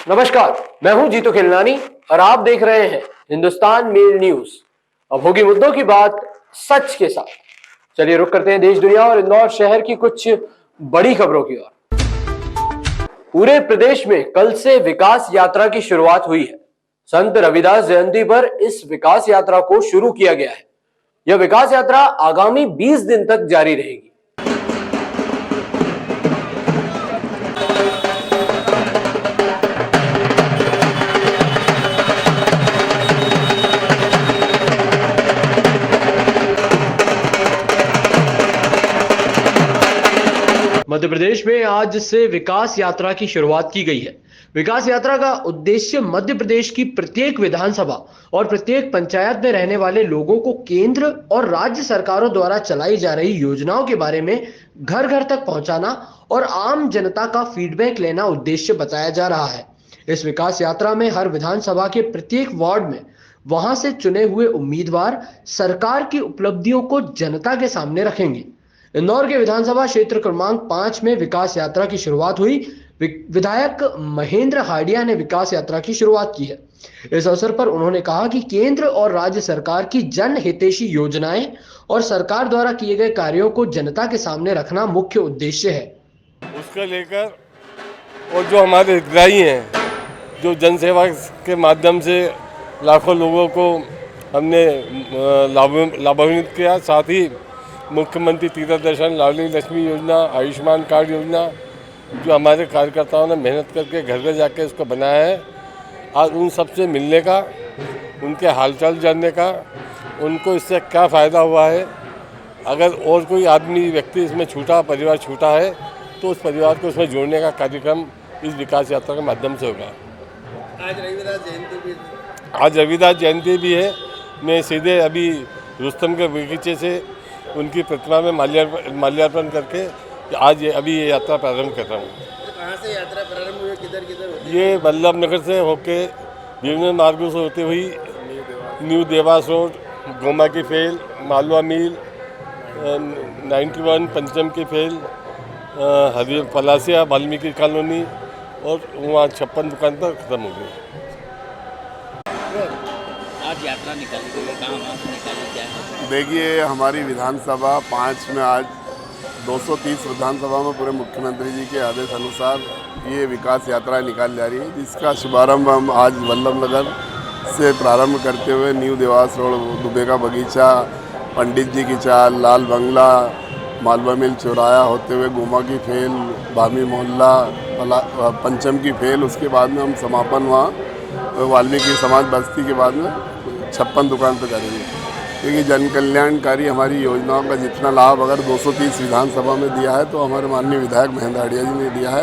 नमस्कार, मैं हूं जीतू खिलनानी और आप देख रहे हैं हिंदुस्तान मेल न्यूज। अब होगी मुद्दों की बात सच के साथ। चलिए रुक करते हैं देश दुनिया और इंदौर शहर की कुछ बड़ी खबरों की ओर। पूरे प्रदेश में कल से विकास यात्रा की शुरुआत हुई है। संत रविदास जयंती पर इस विकास यात्रा को शुरू किया गया है। यह विकास यात्रा आगामी 20 दिन तक जारी रहेगी। मध्य प्रदेश में आज से विकास यात्रा की शुरुआत की गई है। विकास यात्रा का उद्देश्य मध्य प्रदेश की प्रत्येक विधानसभा और प्रत्येक पंचायत में रहने वाले लोगों को केंद्र और राज्य सरकारों द्वारा चलाई जा रही योजनाओं के बारे में घर घर तक पहुंचाना और आम जनता का फीडबैक लेना उद्देश्य बताया जा रहा है। इस विकास यात्रा में हर विधानसभा के प्रत्येक वार्ड में वहां से चुने हुए उम्मीदवार सरकार की उपलब्धियों को जनता के सामने रखेंगे। इंदौर के विधानसभा क्षेत्र क्रमांक 5 में विकास यात्रा की शुरुआत हुई। विधायक महेंद्र हाडिया ने विकास यात्रा की शुरुआत की है। इस अवसर पर उन्होंने कहा कि केंद्र और राज्य सरकार की जन हितैषी योजनाएं और सरकार द्वारा किए गए कार्यों को जनता के सामने रखना मुख्य उद्देश्य है। उसको लेकर और जो हमारे हितग्राही हैं, जो जनसेवा के माध्यम से लाखों लोगों को हमने लाभान्वित किया, साथ ही मुख्यमंत्री तीर्थ दर्शन, लाडली लक्ष्मी योजना, आयुष्मान कार्ड योजना, जो हमारे कार्यकर्ताओं ने मेहनत करके घर घर जाके उसको बनाया है। आज उन सबसे मिलने का, उनके हालचाल जानने का, उनको इससे क्या फ़ायदा हुआ है, अगर और कोई आदमी व्यक्ति इसमें छूटा, परिवार छूटा है, तो उस परिवार को उसमें जोड़ने का कार्यक्रम इस विकास यात्रा के माध्यम से होगा। आज रविदास जयंती भी है। मैं सीधे अभी रुस्तम के बगीचे से उनकी प्रतिमा में माल्यार्पण करके आज अभी ये यात्रा प्रारंभ कर रहा हूँ। कहाँ से यात्रा प्रारंभ हुई, किधर होती है? ये वल्लभ नगर से होके विभिन्न मार्गों से होते हुई न्यू देवास रोड, गोमा की फेल, मालवा मिल, 91 पंचम की फेल, हरी पलासिया, वाल्मीकि कॉलोनी और वहाँ 56 दुकान पर ख़त्म हो गई। आज यात्रा निकाली गई है, कहाँ से निकाली क्या है? देखिए, हमारी विधानसभा 5 में आज 230 विधानसभा में पूरे मुख्यमंत्री जी के आदेश अनुसार ये विकास यात्रा निकाली जा रही है, जिसका शुभारंभ हम आज वल्लभ नगर से प्रारंभ करते हुए न्यू देवास रोड, दुबे का बगीचा, पंडित जी की चाल, लाल बंगला, मालवा मिल चौराया होते हुए गोमा की फेल, भामी मोहल्ला, पंचम की फेल, उसके बाद में हम समापन वहाँ वाल्मीकि समाज बस्ती के बाद में 56 दुकान पर करेंगे। क्योंकि जन कल्याणकारी हमारी योजनाओं का जितना लाभ अगर 230 विधानसभा में दिया है तो हमारे माननीय विधायक महेंद्र हाडिया जी ने दिया है।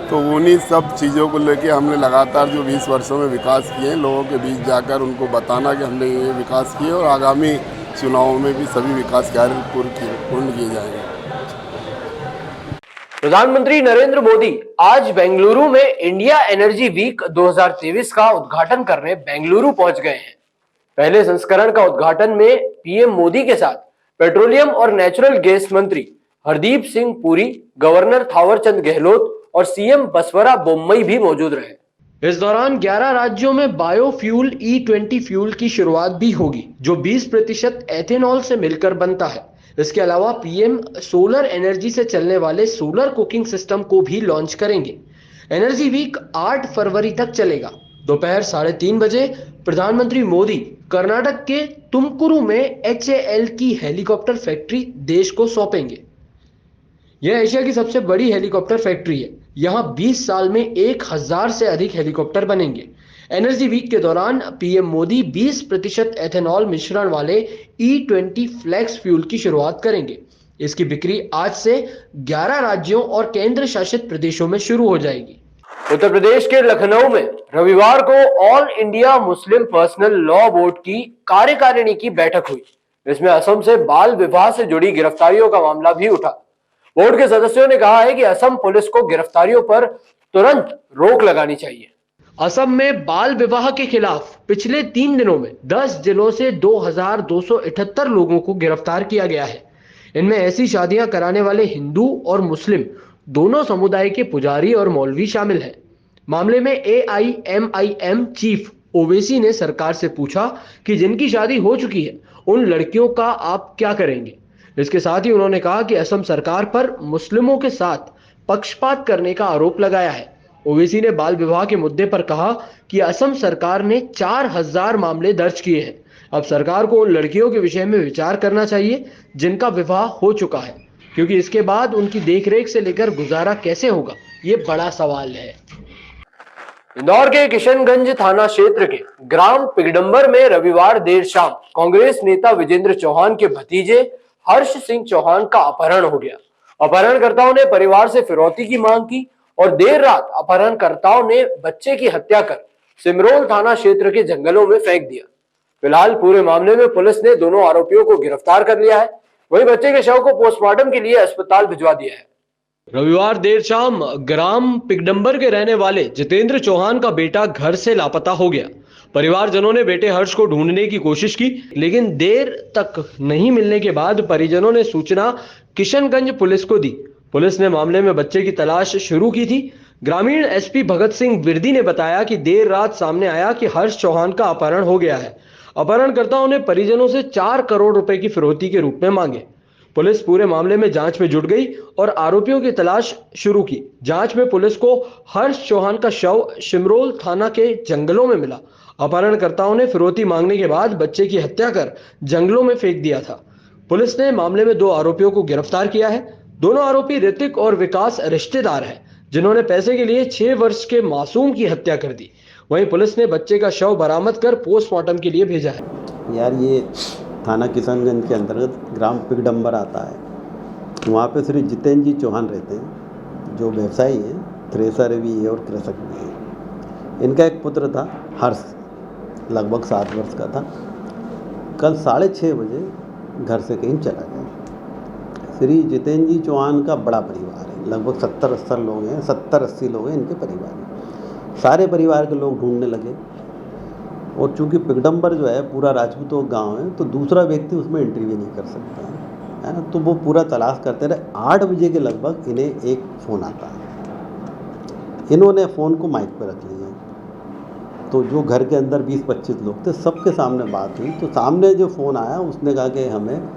तो उन्हीं सब चीज़ों को लेके हमने लगातार जो 20 वर्षों में विकास किए हैं, लोगों के बीच जाकर उनको बताना कि हमने ये विकास किए और आगामी चुनावों में भी सभी विकास कार्य पूर्ण किए जाएंगे। प्रधानमंत्री नरेंद्र मोदी आज बेंगलुरु में इंडिया एनर्जी वीक 2023 का उद्घाटन करने बेंगलुरु पहुंच गए हैं। पहले संस्करण का उद्घाटन में पीएम मोदी के साथ पेट्रोलियम और नेचुरल गैस मंत्री हरदीप सिंह पुरी, गवर्नर थावरचंद गहलोत और सीएम बसवरा बोम्मई भी मौजूद रहे। इस दौरान 11 राज्यों में बायोफ्यूल E20 फ्यूल की शुरुआत भी होगी, जो 20% एथेनॉल से मिलकर बनता है। इसके अलावा पीएम सोलर एनर्जी से चलने वाले सोलर कुकिंग सिस्टम को भी लॉन्च करेंगे। एनर्जी वीक 8 फरवरी तक चलेगा। दोपहर 3:30 बजे प्रधानमंत्री मोदी कर्नाटक के तुमकुरु में HAL की हेलीकॉप्टर फैक्ट्री देश को सौंपेंगे। यह एशिया की सबसे बड़ी हेलीकॉप्टर फैक्ट्री है। यहां 20 साल में 1000 से अधिक हेलीकॉप्टर बनेंगे। एनर्जी वीक के दौरान पीएम मोदी 20% एथेनॉल मिश्रण वाले E20 फ्लेक्स फ्यूल की शुरुआत करेंगे। इसकी बिक्री आज से 11 राज्यों और केंद्र शासित प्रदेशों में शुरू हो जाएगी। उत्तर प्रदेश के लखनऊ में रविवार को all India Muslim personal law board की कार्यकारिणी की बैठक हुई। इसमें असम से बाल विवाह से जुड़ी गिरफ्तारियों का मामला भी उठा। बोर्ड के सदस्यों ने कहा है कि असम पुलिस को गिरफ्तारियों पर तुरंत रोक लगानी चाहिए। असम में बाल विवाह के खिलाफ पिछले 3 दिनों में 10 जिलों से 2278 लोगों को गिरफ्तार किया गया है। इनमें ऐसी शादियां कराने वाले हिंदू और मुस्लिम दोनों समुदाय के पुजारी और मौलवी शामिल हैं। मामले में AIMIM चीफ ओवैसी ने सरकार से पूछा कि जिनकी शादी हो चुकी है उन लड़कियों का आप क्या करेंगे। इसके साथ ही उन्होंने कहा कि असम सरकार पर मुस्लिमों के साथ पक्षपात करने का आरोप लगाया है। ओवैसी ने बाल विवाह के मुद्दे पर कहा कि असम सरकार ने 4000 मामले दर्ज किए हैं। अब सरकार को उन लड़कियों के विषय में विचार करना चाहिए जिनका विवाह हो चुका है, क्योंकि इसके बाद उनकी देखरेख से लेकर गुजारा कैसे होगा, ये बड़ा सवाल है। इंदौर के किशनगंज थाना क्षेत्र के ग्राम पिगडंबर में रविवार देर शाम कांग्रेस नेता विजेंद्र चौहान के भतीजे हर्ष सिंह चौहान का अपहरण हो गया। अपहरणकर्ताओं ने परिवार से फिरौती की मांग की और देर रात अपहरणकर्ताओं ने बच्चे की हत्या कर सिमरोल थाना क्षेत्र के जंगलों में फेंक दिया। फिलहाल पूरे मामले में पुलिस ने दोनों आरोपियों को गिरफ्तार कर लिया है। वहीं बच्चे के शव को पोस्टमार्टम के लिए अस्पताल भिजवा दिया है। रविवार देर शाम ग्राम पिगडंबर के रहने वाले जितेंद्र चौहान का बेटा घर से लापता हो गया। परिवारजनों ने बेटे हर्ष को ढूंढने की कोशिश की, लेकिन देर तक नहीं मिलने के बाद परिजनों ने सूचना किशनगंज पुलिस को दी। पुलिस ने मामले में बच्चे की तलाश शुरू की थी। ग्रामीण SP भगत सिंह विरदी ने बताया कि देर रात सामने आया कि हर्ष चौहान का अपहरण हो गया है। अपहरणकर्ताओं ने परिजनों से 4 करोड़ रुपए की फिरौती के रूप में मांगे। पुलिस पूरे मामले में जांच में जुट गई और आरोपियों की तलाश शुरू की। जांच में पुलिस को हर्ष चौहान का शव सिमरोल थाना के जंगलों में मिला। अपहरणकर्ताओं ने फिरौती मांगने के बाद बच्चे की हत्या कर जंगलों में फेंक दिया था। पुलिस ने मामले में 2 आरोपियों को गिरफ्तार किया है। दोनों आरोपी ऋतिक और विकास रिश्तेदार हैं, जिन्होंने पैसे के लिए 6 वर्ष के मासूम की हत्या कर दी। वहीं पुलिस ने बच्चे का शव बरामद कर पोस्टमार्टम के लिए भेजा है। यार ये थाना किशनगंज के अंतर्गत ग्राम पिगडंबर आता है। वहाँ पे श्री जितेंद्र जी चौहान रहते हैं, जो व्यवसायी हैं, थ्रेसर भी है और कृषक भी है। इनका एक पुत्र था हर्ष, लगभग 7 वर्ष का था। कल 6:30 बजे घर से कहीं चला गया। श्री जितेंद्र जी चौहान का बड़ा परिवार है, लगभग 70-80 लोग हैं, 70-80 लोग हैं इनके परिवार में। सारे परिवार के लोग ढूंढने लगे और चूंकि पिगडंबर जो है पूरा राजपूतों गांव है, तो दूसरा व्यक्ति उसमें एंट्री भी नहीं कर सकता है ना। तो वो पूरा तलाश करते रहे। 8 बजे के लगभग इन्हें एक फ़ोन आता है। इन्होंने फ़ोन को माइक पर रख लिया। तो जो घर के अंदर 20-25 लोग थे, सबके सामने बात हुई। तो सामने जो फ़ोन आया उसने कहा कि हमें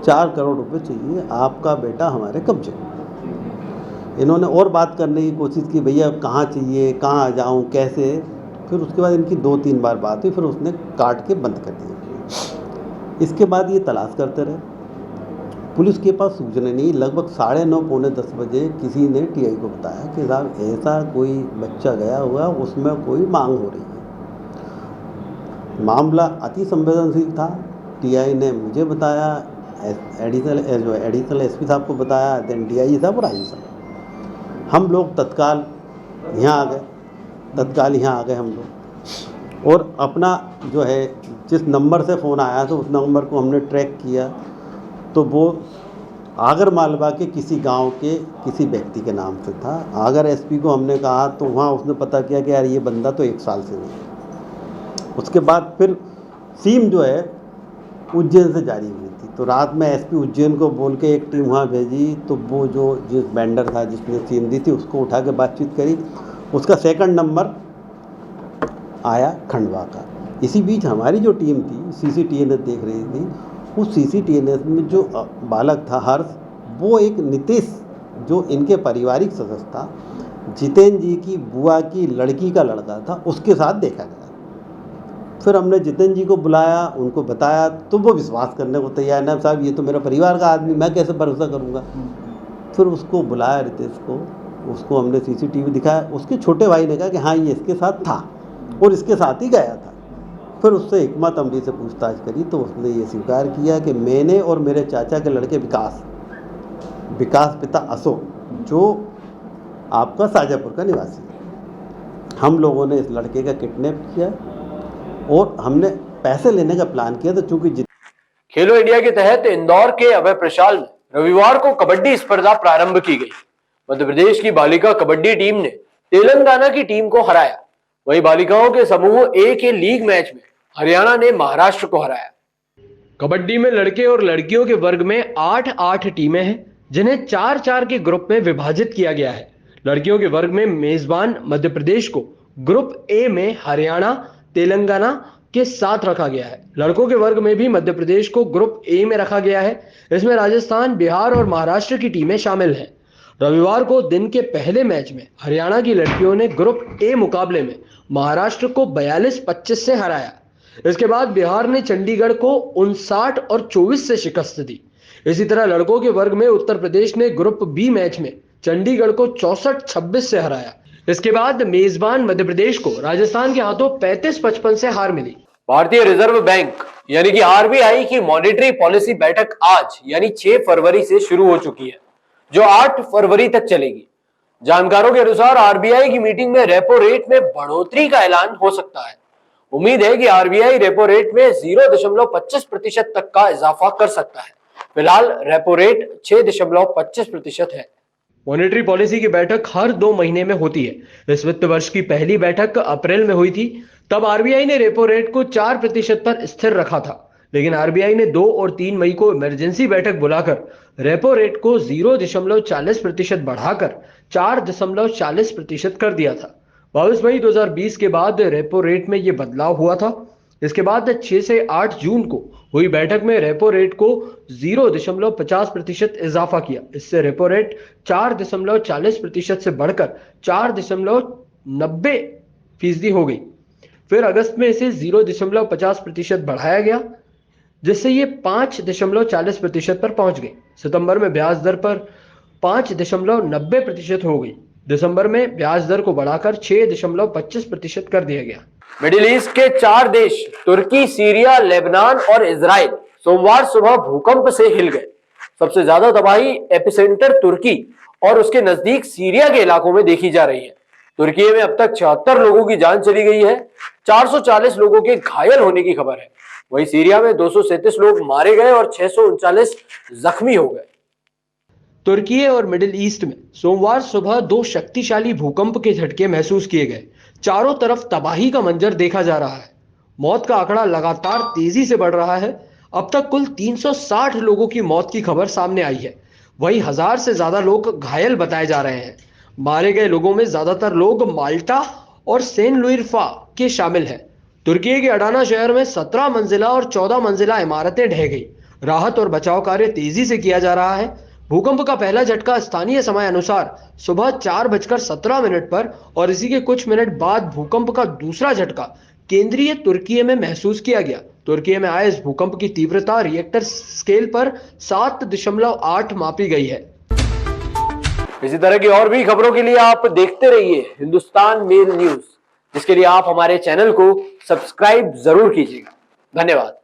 4 करोड़ रुपए चाहिए, आपका बेटा हमारे कब्जे। इन्होंने और बात करने की कोशिश की, भैया कहाँ चाहिए, कहाँ आ जाऊँ, कैसे। फिर उसके बाद इनकी 2-3 बार बात हुई, फिर उसने काट के बंद कर दिया। इसके बाद ये तलाश करते रहे। पुलिस के पास सूचना नहीं। लगभग 9:30 पौने 10 बजे किसी ने TI को बताया कि साहब ऐसा कोई बच्चा गया हुआ, उसमें कोई मांग हो रही है। मामला अति संवेदनशील था। TI ने मुझे बताया, एडिशनल SP साहब को बताया, देन DIG साहब और IG साहब। हम लोग तत्काल यहाँ आ गए हम लोग, और अपना जो है जिस नंबर से फ़ोन आया था उस नंबर को हमने ट्रैक किया। तो वो आगर मालवा के किसी गांव के किसी व्यक्ति के नाम से था। आगर SP को हमने कहा तो वहाँ उसने पता किया कि यार ये बंदा तो 1 साल से नहीं है। उसके बाद फिर सीम जो है उज्जैन से जारी हुई थी। तो रात में SP उज्जैन को बोल के एक टीम वहाँ भेजी। तो वो जो जिस वेंडर था जिसने सीम दी थी उसको उठा के बातचीत करी। उसका 2nd नंबर आया खंडवा का। इसी बीच हमारी जो टीम थी CCTNS देख रही थी। उस CCTNS में जो बालक था हर्ष, वो एक नीतीश जो इनके पारिवारिक सदस्य था, जितेंद्र जी की बुआ की लड़की का लड़का था, उसके साथ देखा गया। फिर हमने जितेंद्र जी को बुलाया, उनको बताया, तो वो विश्वास करने को तैयार नहीं। साहब ये तो मेरा परिवार का आदमी, मैं कैसे भरोसा करूँगा। फिर उसको बुलाया रितेश को, उसको हमने CCTV दिखाया। उसके छोटे भाई ने कहा कि हाँ ये इसके साथ था और इसके साथ ही गया था। फिर उससे हिकमत अमरी से पूछताछ करी तो उसने ये स्वीकार किया कि मैंने और मेरे चाचा के लड़के विकास पिता अशोक, जो आपका शाजापुर का निवासी है, हम लोगों ने इस लड़के का किडनैप किया और हमने पैसे लेने का प्लान किया। तो चूंकि खेलो इंडिया के तहत इंदौर के अभय प्रशाल में रविवार को कबड्डी स्पर्धा प्रारंभ की गई। मध्य प्रदेश की बालिका कबड्डी टीम ने तेलंगाना की टीम को हराया। वहीं बालिकाओं के समूह A के लीग मैच में हरियाणा ने महाराष्ट्र को हराया। कबड्डी में लड़के और लड़कियों के वर्ग में 8-8 टीमें हैं, जिन्हें 4-4 के ग्रुप में विभाजित किया गया है। लड़कियों के वर्ग में मेजबान मध्य प्रदेश को ग्रुप ए में हरियाणा, तेलंगाना के साथ रखा गया है। लड़कों के वर्ग में भी मध्य प्रदेश को ग्रुप ए में रखा गया है। इसमें राजस्थान, बिहार और महाराष्ट्र की टीमें शामिल हैं। रविवार को दिन के पहले मैच में हरियाणा की लड़कियों ने ग्रुप ए मुकाबले में महाराष्ट्र को 42-25 से हराया। इसके बाद बिहार ने चंडीगढ़ को 59 और 24 से शिकस्त दी। इसी तरह लड़कों के वर्ग में उत्तर प्रदेश ने ग्रुप बी मैच में चंडीगढ़ को 64-26 से हराया। इसके बाद मेजबान मध्य प्रदेश को राजस्थान के हाथों 35-55 से हार मिली। भारतीय रिजर्व बैंक यानी कि आरबीआई की मॉनेटरी पॉलिसी बैठक आज यानी 6 फरवरी से शुरू हो चुकी है, जो 8 फरवरी तक चलेगी। जानकारों के अनुसार आरबीआई की मीटिंग में रेपो रेट में बढ़ोतरी का ऐलान हो सकता है। उम्मीद है कि आरबीआई रेपो रेट में 0.25% तक का इजाफा कर सकता है। फिलहाल रेपो रेट 6.25% है। मॉनेटरी पॉलिसी की बैठक हर 2 महीने में होती है। इस वित्त वर्ष की पहली बैठक अप्रैल में हुई थी। तब आरबीआई ने रेपो रेट को 4% पर स्थिर रखा था, लेकिन आरबीआई ने 2 और 3 मई को इमरजेंसी बैठक बुलाकर रेपो रेट को 0.40% बढ़ाकर 4.40% कर दिया था। 22 मई 2020 के बाद रेपो रेट में यह बदलाव हुआ था। इसके बाद 6 से 8 जून को हुई बैठक में रेपो रेट को 0.50% इजाफा किया। इससे रेपो रेट 4.40% से बढ़कर 4.90% हो गई। फिर अगस्त में इसे 0.50% बढ़ाया गया, जिससे ये 5.40% पर पहुंच गई। सितंबर में ब्याज दर पर 5.90% हो गई। दिसंबर में ब्याज दर को बढ़ाकर 6.25% कर दिया गया। मिडिल ईस्ट के 4 देश तुर्की, सीरिया, लेबनान और इजराइल सोमवार सुबह भूकंप से हिल गए। सबसे ज्यादा तबाही एपिसेंटर तुर्की और उसके नजदीक सीरिया के इलाकों में देखी जा रही है। तुर्की में अब तक 76 लोगों की जान चली गई है। 440 लोगों के घायल होने की खबर है। वहीं सीरिया में 237 लोग मारे गए और 639 जख्मी हो गए। तुर्की और मिडिल ईस्ट में सोमवार सुबह 2 शक्तिशाली भूकंप के झटके महसूस किए गए। चारों तरफ तबाही का मंजर देखा जा रहा है। मौत का आंकड़ा लगातार तेजी से बढ़ रहा है। अब तक कुल 360 लोगों की मौत की खबर सामने आई है। वहीं 1000 से ज्यादा लोग घायल बताए जा रहे हैं। मारे गए लोगों में ज्यादातर लोग माल्टा और सेंट लुइर्फा के शामिल हैं। तुर्की के अडाना शहर में 17 मंजिला और 14 मंजिला इमारतें ढह गई। राहत और बचाव कार्य तेजी से किया जा रहा है। भूकंप का पहला झटका स्थानीय समय अनुसार सुबह 4:17 पर और इसी के कुछ मिनट बाद भूकंप का दूसरा झटका केंद्रीय तुर्की में महसूस किया गया। तुर्की में आए इस भूकंप की तीव्रता रिएक्टर स्केल पर 7.8 मापी गई है। इसी तरह की और भी खबरों के लिए आप देखते रहिए हिंदुस्तान मेल न्यूज, जिसके लिए आप हमारे चैनल को सब्सक्राइब जरूर कीजिएगा। धन्यवाद।